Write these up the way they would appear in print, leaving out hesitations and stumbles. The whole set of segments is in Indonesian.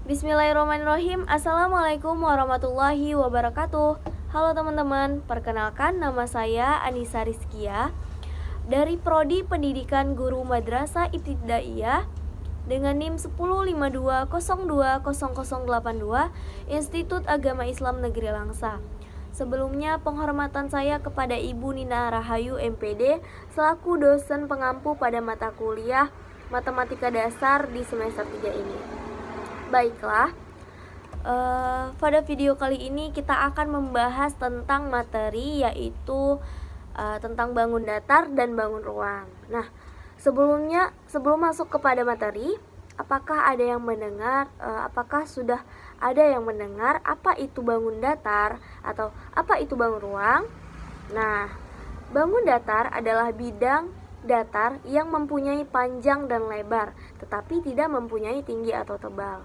Bismillahirrahmanirrahim. Assalamualaikum warahmatullahi wabarakatuh. Halo teman-teman, perkenalkan nama saya Anissa Rizkia dari Prodi Pendidikan Guru Madrasah Ibtidaiyah dengan NIM 1052020082 Institut Agama Islam Negeri Langsa. Sebelumnya penghormatan saya kepada Ibu Nina Rahayu MPD selaku dosen pengampu pada mata kuliah Matematika Dasar di semester 3 ini. Baiklah, pada video kali ini kita akan membahas tentang materi yaitu tentang bangun datar dan bangun ruang. Nah, sebelum masuk kepada materi, apakah sudah ada yang mendengar apa itu bangun datar atau apa itu bangun ruang? Nah, bangun datar adalah bidang datar yang mempunyai panjang dan lebar, tetapi tidak mempunyai tinggi atau tebal.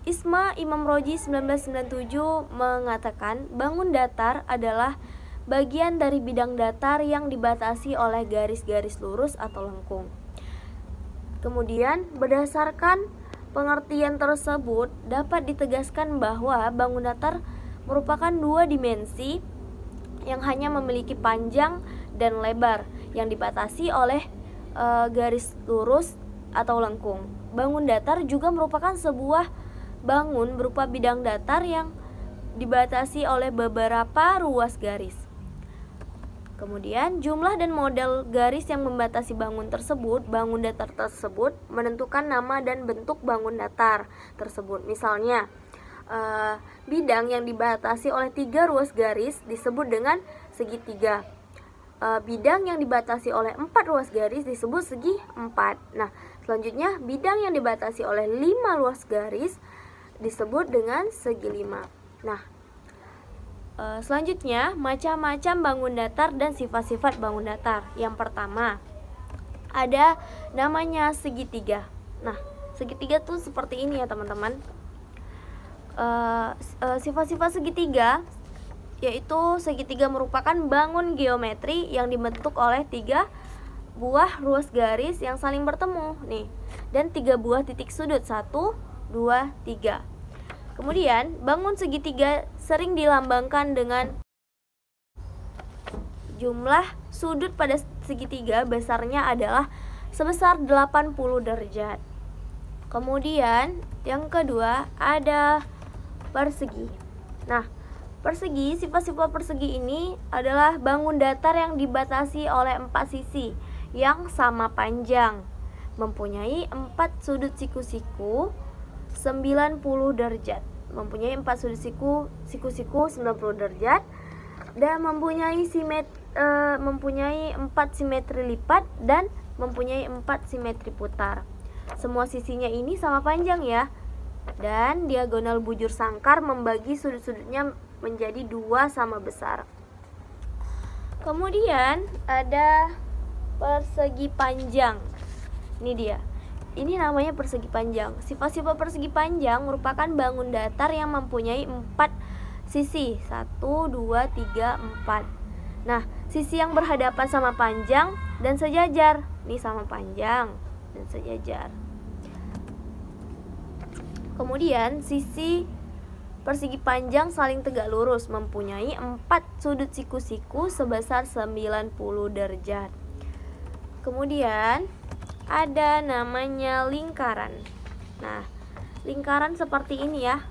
Isma Imam Roji 1997 mengatakan bangun datar adalah bagian dari bidang datar yang dibatasi oleh garis-garis lurus atau lengkung. Kemudian berdasarkan pengertian tersebut dapat ditegaskan bahwa bangun datar merupakan dua dimensi yang hanya memiliki panjang dan lebar yang dibatasi oleh garis lurus atau lengkung. Bangun datar juga merupakan sebuah bangun berupa bidang datar yang dibatasi oleh beberapa ruas garis. Kemudian jumlah dan model garis yang membatasi bangun datar tersebut menentukan nama dan bentuk bangun datar tersebut. Misalnya, bidang yang dibatasi oleh 3 ruas garis disebut dengan segitiga. Bidang yang dibatasi oleh 4 ruas garis disebut segi 4. Nah, selanjutnya bidang yang dibatasi oleh 5 ruas garis disebut dengan segi 5. Nah, selanjutnya macam-macam bangun datar dan sifat-sifat bangun datar. Yang pertama, ada namanya segitiga. Nah, segitiga tuh seperti ini ya teman-teman. Sifat-sifat segitiga yaitu segitiga merupakan bangun geometri yang dibentuk oleh 3 buah ruas garis yang saling bertemu nih, dan 3 buah titik sudut 1, 2, 3. Kemudian bangun segitiga sering dilambangkan dengan jumlah sudut pada segitiga besarnya adalah sebesar 80 derajat. Kemudian yang kedua ada persegi. Nah, persegi, sifat-sifat persegi ini adalah bangun datar yang dibatasi oleh 4 sisi yang sama panjang, mempunyai 4 sudut siku-siku 90 derajat, mempunyai 4 sudut siku-siku 90 derajat, dan mempunyai 4 simetri lipat dan mempunyai 4 simetri putar. Semua sisinya ini sama panjang ya, dan diagonal bujur sangkar membagi sudut-sudutnya menjadi 2 sama besar. Kemudian ada persegi panjang. Ini dia. Ini namanya persegi panjang. Sifat-sifat persegi panjang merupakan bangun datar yang mempunyai 4 sisi. 1, 2, 3, 4. Nah, sisi yang berhadapan sama panjang dan sejajar. Ini sama panjang dan sejajar. Kemudian sisi persegi panjang saling tegak lurus, mempunyai 4 sudut siku-siku sebesar 90 derajat. Kemudian ada namanya lingkaran. Nah, lingkaran seperti ini ya.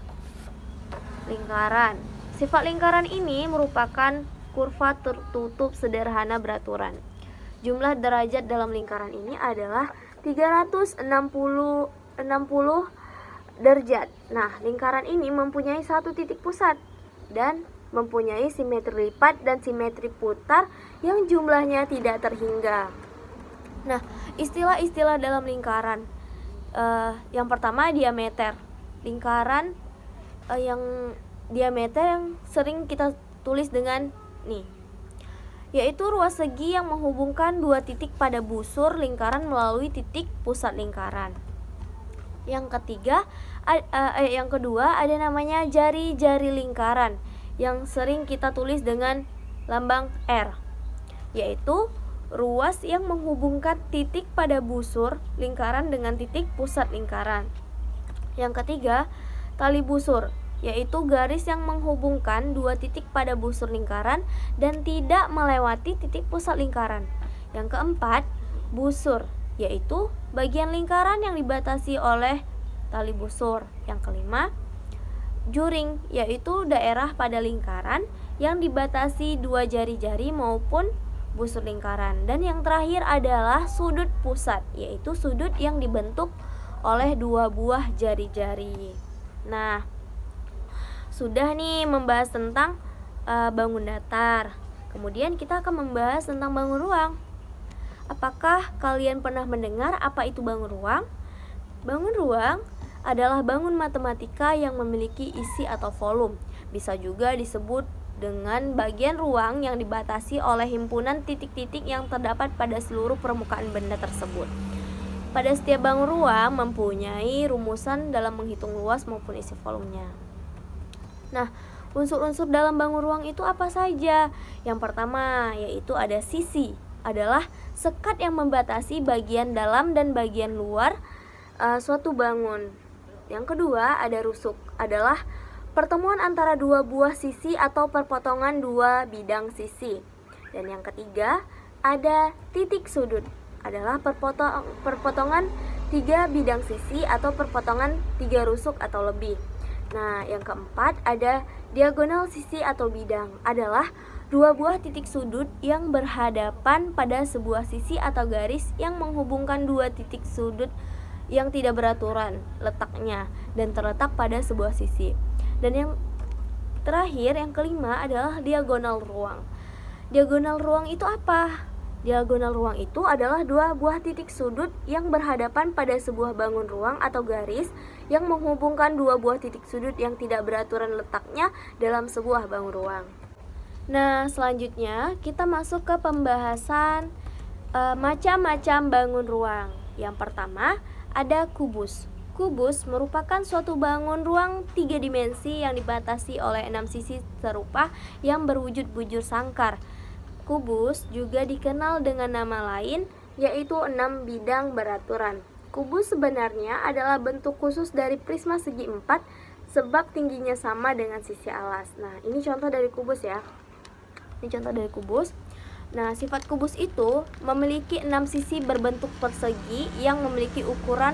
Lingkaran. Sifat lingkaran ini merupakan kurva tertutup sederhana beraturan. Jumlah derajat dalam lingkaran ini adalah 360 derajat. Nah, lingkaran ini mempunyai 1 titik pusat dan mempunyai simetri lipat dan simetri putar yang jumlahnya tidak terhingga. Nah, istilah-istilah dalam lingkaran, yang pertama diameter. Lingkaran yang diameter yang sering kita tulis dengan nih, yaitu ruas segi yang menghubungkan 2 titik pada busur lingkaran melalui titik pusat lingkaran. Yang kedua ada namanya jari-jari lingkaran yang sering kita tulis dengan lambang R, yaitu ruas yang menghubungkan titik pada busur lingkaran dengan titik pusat lingkaran. Yang ketiga, tali busur, yaitu garis yang menghubungkan dua titik pada busur lingkaran dan tidak melewati titik pusat lingkaran. Yang keempat, busur, yaitu bagian lingkaran yang dibatasi oleh tali busur. Yang kelima, juring, yaitu daerah pada lingkaran yang dibatasi dua jari-jari maupun busur lingkaran. Dan yang terakhir adalah sudut pusat, yaitu sudut yang dibentuk oleh dua buah jari-jari. Nah, sudah nih membahas tentang bangun datar. Kemudian kita akan membahas tentang bangun ruang. Apakah kalian pernah mendengar apa itu bangun ruang? Bangun ruang adalah bangun matematika yang memiliki isi atau volume. Bisa juga disebut dengan bagian ruang yang dibatasi oleh himpunan titik-titik yang terdapat pada seluruh permukaan benda tersebut. Pada setiap bangun ruang mempunyai rumusan dalam menghitung luas maupun isi volumenya. Nah, unsur-unsur dalam bangun ruang itu apa saja? Yang pertama yaitu ada sisi, adalah sekat yang membatasi bagian dalam dan bagian luar suatu bangun. Yang kedua ada rusuk, adalah pertemuan antara dua buah sisi atau perpotongan dua bidang sisi. Dan yang ketiga ada titik sudut, adalah perpotongan tiga bidang sisi atau perpotongan tiga rusuk atau lebih. Nah, yang keempat ada diagonal sisi atau bidang, adalah dua buah titik sudut yang berhadapan pada sebuah sisi atau garis yang menghubungkan dua titik sudut yang tidak beraturan letaknya dan terletak pada sebuah sisi. Dan yang terakhir, yang kelima adalah diagonal ruang. Diagonal ruang itu apa? Diagonal ruang itu adalah dua buah titik sudut yang berhadapan pada sebuah bangun ruang atau garis yang menghubungkan dua buah titik sudut yang tidak beraturan letaknya dalam sebuah bangun ruang. Nah, selanjutnya kita masuk ke pembahasan macam-macam bangun ruang. Yang pertama ada kubus. Kubus merupakan suatu bangun ruang 3 dimensi yang dibatasi oleh 6 sisi serupa yang berwujud bujur sangkar. Kubus juga dikenal dengan nama lain, yaitu 6 bidang beraturan. Kubus sebenarnya adalah bentuk khusus dari prisma segi 4 sebab tingginya sama dengan sisi alas. Nah, ini contoh dari kubus ya. Ini contoh dari kubus. Nah, sifat kubus itu memiliki 6 sisi berbentuk persegi yang memiliki ukuran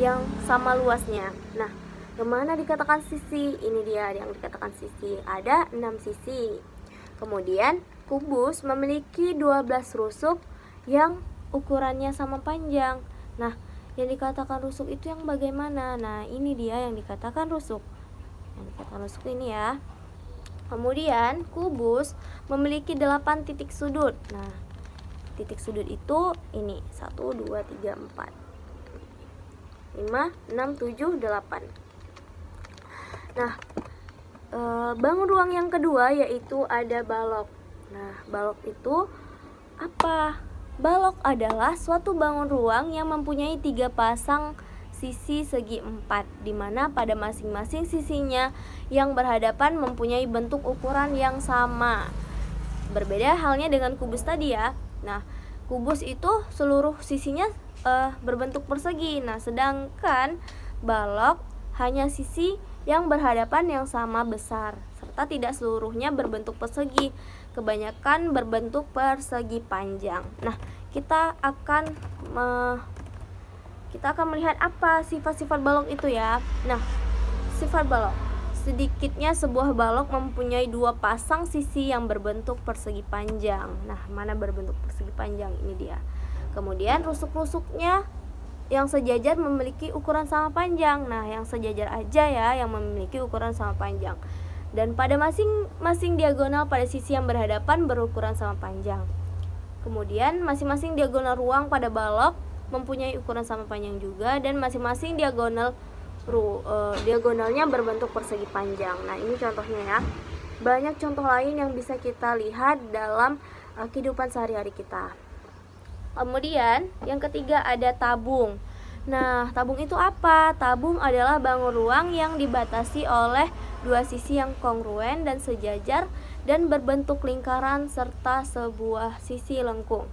yang sama luasnya. Nah, yang mana dikatakan sisi? Ini dia yang dikatakan sisi. Ada 6 sisi. Kemudian kubus memiliki 12 rusuk yang ukurannya sama panjang. Nah, yang dikatakan rusuk itu yang bagaimana? Nah, ini dia yang dikatakan rusuk. Yang dikatakan rusuk ini ya. Kemudian kubus memiliki 8 titik sudut. Nah, titik sudut itu ini 1, 2, 3, 4 5, 6, 7, 8. Nah, bangun ruang yang kedua yaitu ada balok. Nah, balok itu apa? Balok adalah suatu bangun ruang yang mempunyai 3 pasang sisi segi 4, di mana pada masing-masing sisinya yang berhadapan mempunyai bentuk ukuran yang sama. Berbeda halnya dengan kubus tadi ya. Nah, kubus itu seluruh sisinya berbentuk persegi. Nah, sedangkan balok hanya sisi yang berhadapan yang sama besar, serta tidak seluruhnya berbentuk persegi. Kebanyakan berbentuk persegi panjang. Nah, kita akan melihat apa sifat-sifat balok itu ya. Nah, sifat balok. Sedikitnya sebuah balok mempunyai 2 pasang sisi yang berbentuk persegi panjang. Nah, mana berbentuk persegi panjang? Ini dia. Kemudian rusuk-rusuknya yang sejajar memiliki ukuran sama panjang. Nah, yang sejajar aja ya yang memiliki ukuran sama panjang. Dan pada masing-masing diagonal pada sisi yang berhadapan berukuran sama panjang. Kemudian masing-masing diagonal ruang pada balok mempunyai ukuran sama panjang juga, dan masing-masing diagonalnya berbentuk persegi panjang. Nah, ini contohnya ya. Banyak contoh lain yang bisa kita lihat dalam kehidupan sehari-hari kita. Kemudian yang ketiga ada tabung. Nah, tabung itu apa? Tabung adalah bangun ruang yang dibatasi oleh 2 sisi yang kongruen dan sejajar dan berbentuk lingkaran serta sebuah sisi lengkung.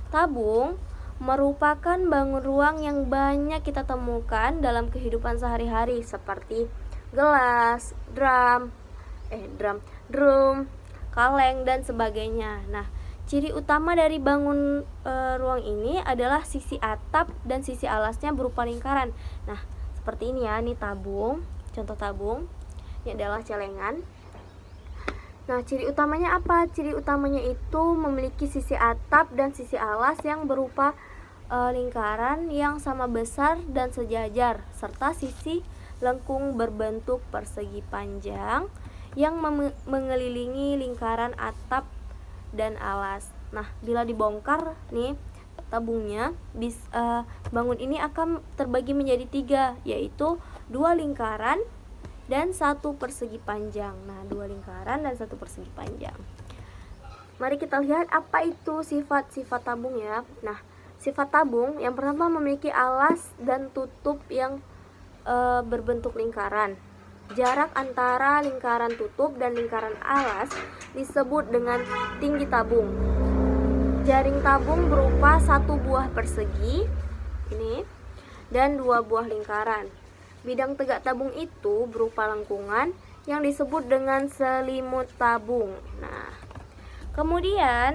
Tabung merupakan bangun ruang yang banyak kita temukan dalam kehidupan sehari-hari seperti gelas, drum, kaleng dan sebagainya. Nah, ciri utama dari bangun ruang ini adalah sisi atap dan sisi alasnya berupa lingkaran. Nah, seperti ini ya, ini tabung, contoh tabung. Ini adalah celengan. Nah, ciri utamanya apa? Ciri utamanya itu memiliki sisi atap dan sisi alas yang berupa lingkaran yang sama besar dan sejajar, serta sisi lengkung berbentuk persegi panjang yang mengelilingi lingkaran atap dan alas. Nah, bila dibongkar nih tabungnya, bangun ini akan terbagi menjadi 3, yaitu 2 lingkaran dan 1 persegi panjang. Nah, 2 lingkaran dan 1 persegi panjang. Mari kita lihat apa itu sifat-sifat tabung ya. Nah, sifat tabung yang pertama memiliki alas dan tutup yang berbentuk lingkaran. Jarak antara lingkaran tutup dan lingkaran alas disebut dengan tinggi tabung. Jaring tabung berupa 1 buah persegi ini dan 2 buah lingkaran. Bidang tegak tabung itu berupa lengkungan yang disebut dengan selimut tabung. Nah, kemudian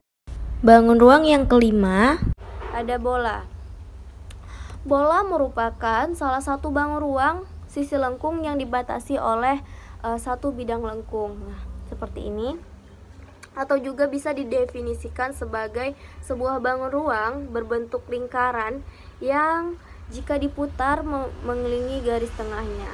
bangun ruang yang kelima ada bola. Bola merupakan salah satu bangun ruang sisi lengkung yang dibatasi oleh 1 bidang lengkung. Nah, seperti ini. Atau juga bisa didefinisikan sebagai sebuah bangun ruang berbentuk lingkaran yang jika diputar mengelilingi garis tengahnya.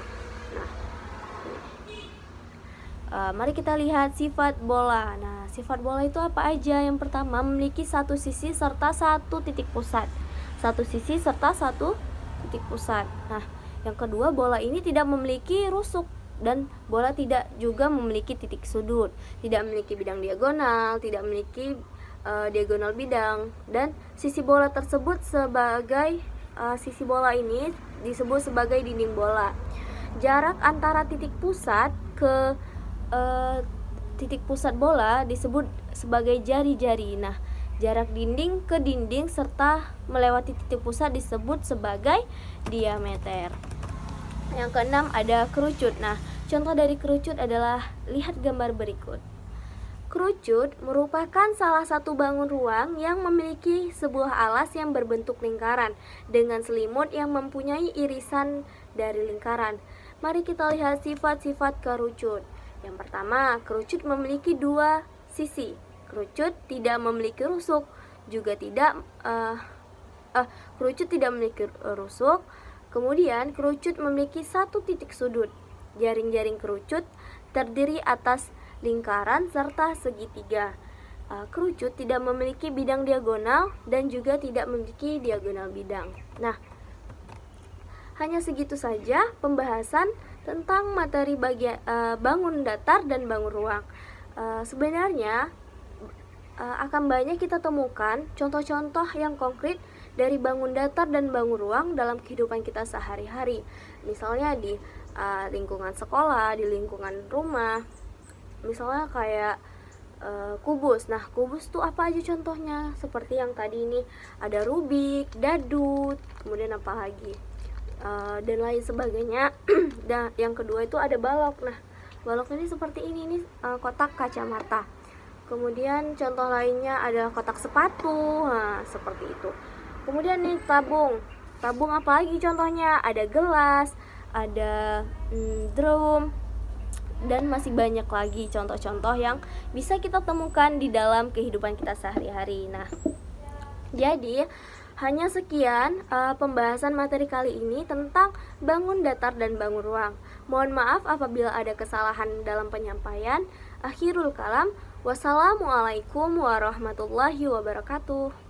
Nah, mari kita lihat sifat bola. Nah, sifat bola itu apa aja? Yang pertama, memiliki 1 sisi serta 1 titik pusat. 1 sisi serta 1 titik pusat. Nah, yang kedua, bola ini tidak memiliki rusuk dan bola tidak juga memiliki titik sudut, tidak memiliki bidang diagonal, tidak memiliki diagonal bidang, dan sisi bola tersebut sebagai sisi bola ini disebut sebagai dinding bola. Jarak antara titik pusat ke titik pusat bola disebut sebagai jari-jari. Nah, jarak dinding ke dinding serta melewati titik pusat disebut sebagai diameter. Yang keenam ada kerucut. Nah, contoh dari kerucut adalah lihat gambar berikut. Kerucut merupakan salah satu bangun ruang yang memiliki sebuah alas yang berbentuk lingkaran dengan selimut yang mempunyai irisan dari lingkaran. Mari kita lihat sifat-sifat kerucut. Yang pertama, kerucut memiliki 2 sisi. Kerucut tidak memiliki rusuk, juga tidak kerucut tidak memiliki rusuk. Kemudian kerucut memiliki 1 titik sudut. Jaring-jaring kerucut terdiri atas lingkaran serta segitiga. Kerucut tidak memiliki bidang diagonal dan juga tidak memiliki diagonal bidang. Nah, hanya segitu saja pembahasan tentang materi bangun datar dan bangun ruang. Sebenarnya akan banyak kita temukan contoh-contoh yang konkret dari bangun datar dan bangun ruang dalam kehidupan kita sehari-hari. Misalnya di lingkungan sekolah, di lingkungan rumah. Misalnya kayak kubus. Nah, kubus tuh apa aja contohnya? Seperti yang tadi ini ada Rubik, Dadut, kemudian apa lagi? Dan lain sebagainya. Dan yang kedua itu ada balok. Nah, balok ini seperti ini kotak kacamata. Kemudian contoh lainnya adalah kotak sepatu. Nah, seperti itu. Kemudian nih tabung. Tabung apa lagi contohnya? Ada gelas, ada drum, dan masih banyak lagi contoh-contoh yang bisa kita temukan di dalam kehidupan kita sehari-hari. Nah, jadi hanya sekian pembahasan materi kali ini tentang bangun datar dan bangun ruang. Mohon maaf apabila ada kesalahan dalam penyampaian. Akhirul kalam, wassalamualaikum warahmatullahi wabarakatuh.